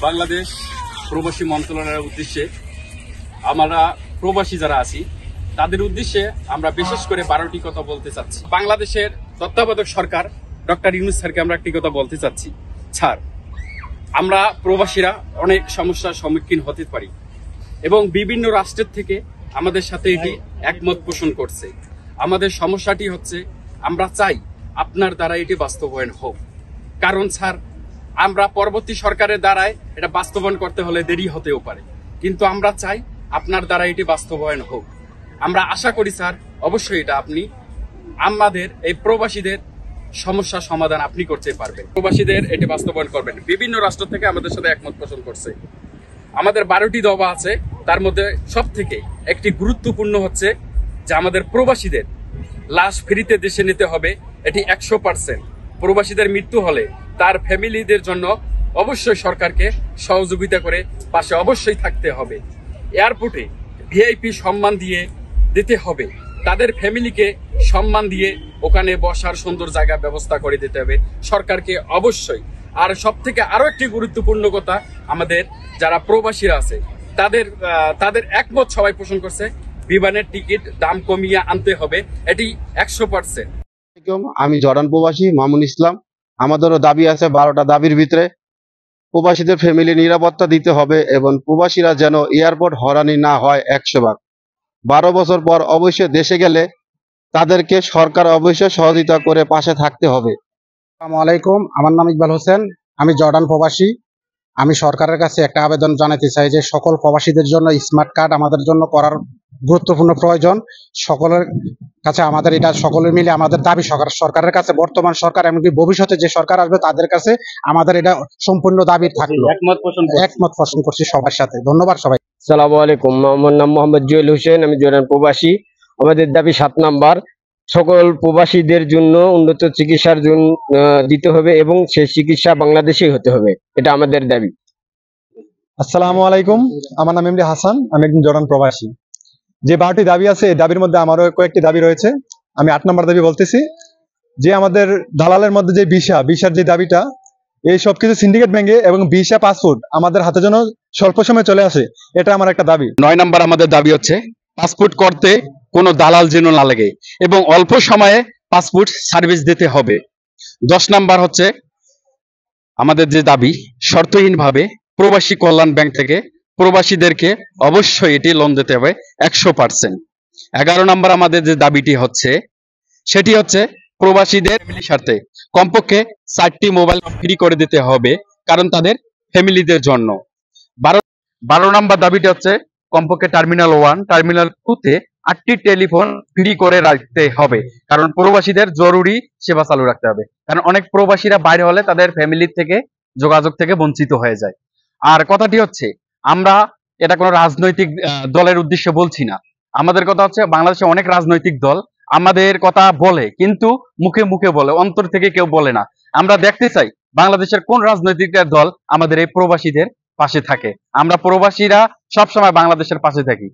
বাংলাদেশ প্রবাসী মন্ত্রণালয়ের উদ্দেশ্যে আমরা প্রবাসী যারা আছি তাদের উদ্দেশ্যে আমরা বিশেষ করে 12টি কথা বলতে চাচ্ছি। বাংলাদেশের তত্ত্বাবধায়ক সরকার ডক্টর ইউনূস স্যারকে আমরা একটি কথা বলতে চাচ্ছি। স্যার, আমরা প্রবাসীরা অনেক সমস্যার সম্মুখীন হতে পারি এবং বিভিন্ন রাষ্ট্রের থেকে আমাদের সাথে এটি একমত পোষণ করছে। আমাদের সমস্যাটি হচ্ছে আমরা চাই আপনার দ্বারা এটি বাস্তবায়ন হোক, কারণ স্যার আমরা পরবর্তী সরকারের দ্বারাই এটা বাস্তবায়ন করতে হলে দেরি হতেও পারে, কিন্তু আমরা চাই আপনার দ্বারা এটি বাস্তবায়ন হোক। আমরা আশা করি স্যার অবশ্যই এটা আপনি আমাদের এই প্রবাসীদের সমস্যা সমাধান আপনি করতে পারবেন, প্রবাসীদের এটি বাস্তবায়ন করবেন। বিভিন্ন রাষ্ট্র থেকে আমাদের সাথে একমত পোষণ করছে। আমাদের 12টি দাবা আছে, তার মধ্যে সব থেকে একটি গুরুত্বপূর্ণ হচ্ছে যে আমাদের প্রবাসীদের লাশ ফ্রিতে দেশে নিতে হবে, এটি 100%। প্রবাসীদের মৃত্যু হলে তার ফ্যামিলিদের জন্য অবশ্যই সরকারকে সহযোগিতা করে পাশে অবশ্যই থাকতে হবে। এয়ারপোর্টে ভিআইপি সম্মান দিয়ে দিতে হবে, তাদের ফ্যামিলিকে সম্মান দিয়ে ওখানে বসার সুন্দর জায়গা ব্যবস্থা করে দিতে হবে সরকারকে অবশ্যই। আর সব থেকে আরো একটি গুরুত্বপূর্ণ কথা, আমাদের যারা প্রবাসীরা আছে তাদের একমত সবাই পোষণ করছে, বিমানের টিকিট দাম কমিয়ে আনতে হবে, এটি 100%। আমি জর্ডান প্রবাসী মামুন ইসলাম। আমাদেরও দাবি আছে 12টা দাবির ভিতরে। প্রবাসীদের ফ্যামিলি নিরাপত্তা দিতে হবে এবং প্রবাসীরা যেন এয়ারপোর্ট হয়রানি না হয় 100 ভাগ। 12 বছর পর অবশ্যই দেশে গেলে তাদেরকে সরকার অবশ্যই সহযোগিতা করে পাশে থাকতে হবে। আসসালামু আলাইকুম, আমার নাম ইকবাল হোসেন, আমি জর্ডান প্রবাসী। আমি সরকারের কাছে একটা আবেদন জানাতে চাই যে সকল প্রবাসীদের জন্য স্মার্ট কার্ড আমাদের জন্য করার গুরুত্বপূর্ণ প্রয়োজন। সকলের কাছে আমাদের এটা সকলে মিলে আমাদের দাবি সরকারের কাছে, বর্তমান সরকার এমনকি ভবিষ্যতে যে সরকার আসবে তাদের কাছে আমাদের এটা সম্পূর্ণ দাবি থাকলো। একমত পোষণ করছি সবার সাথে। ধন্যবাদ সবাই। আসসালামু আলাইকুম, আমার নাম মোহাম্মদ জুয়েল হোসেন, আমি জর্ডান প্রবাসী। আমাদের দাবি 7 নাম্বার, সকল প্রবাসীদের জন্য উন্নত চিকিৎসার জন্য দিতে হবে এবং সেই চিকিৎসা বাংলাদেশেই হতে হবে, এটা আমাদের দাবি। আসসালামু আলাইকুম, আমার নাম এমডি হাসান, আমি একজন জর্ডান প্রবাসী। যে 12টি দাবি আছে এই দাবির মধ্যে আমারও কয়েকটি দাবি রয়েছে। আমি 8 নম্বর দাবি বলতেছি যে আমাদের দালালের মধ্যে যে ভিসার যে দাবিটা, এই সবকিছু সিন্ডিকেট ভেঙে এবং ভিসা পাসপোর্ট আমাদের হাতে যেন স্বল্প সময়ে চলে আসে, এটা আমার একটা দাবি। 9 নম্বর আমাদের দাবি হচ্ছে পাসপোর্ট করতে কোনো দালাল যেন না লাগে এবং অল্প সময়ে পাসপোর্ট সার্ভিস দিতে হবে। 10 নম্বর হচ্ছে আমাদের যে দাবি, শর্তহীনভাবে প্রবাসী কল্যাণ ব্যাংক থেকে প্রবাসীদেরকে অবশ্যই এটি লোন দিতে হবে 100%। 11 নম্বর আমাদের যে দাবিটি হচ্ছে সেটি হচ্ছে প্রবাসীদের ফ্যামিলির সাথে কমপক্ষে 4টি মোবাইল ফ্রি করে দিতে হবে, কারণ তাদের ফ্যামিলিদের জন্য। 12 নম্বর দাবিটি হচ্ছে কমপক্ষে টার্মিনাল 1 টার্মিনাল 2-তে 8টি টেলিফোন ফ্রি করে রাখতে হবে, কারণ প্রবাসীদের জরুরি সেবা চালু রাখতে হবে, কারণ অনেক প্রবাসীরা বাইরে হলে তাদের ফ্যামিলির থেকে যোগাযোগ থেকে বঞ্চিত হয়ে যায়। আর কথাটি হচ্ছে আমরা এটা কোনো রাজনৈতিক দলের উদ্দেশ্যে বলছি না, আমাদের কথা হচ্ছে বাংলাদেশে অনেক রাজনৈতিক দল আমাদের কথা বলে, কিন্তু মুখে মুখে বলে, অন্তর থেকে কেউ বলে না। আমরা দেখতে চাই বাংলাদেশের কোন রাজনৈতিক দল আমাদের এই প্রবাসীদের পাশে থাকে। আমরা প্রবাসীরা সবসময় বাংলাদেশের পাশে থাকি।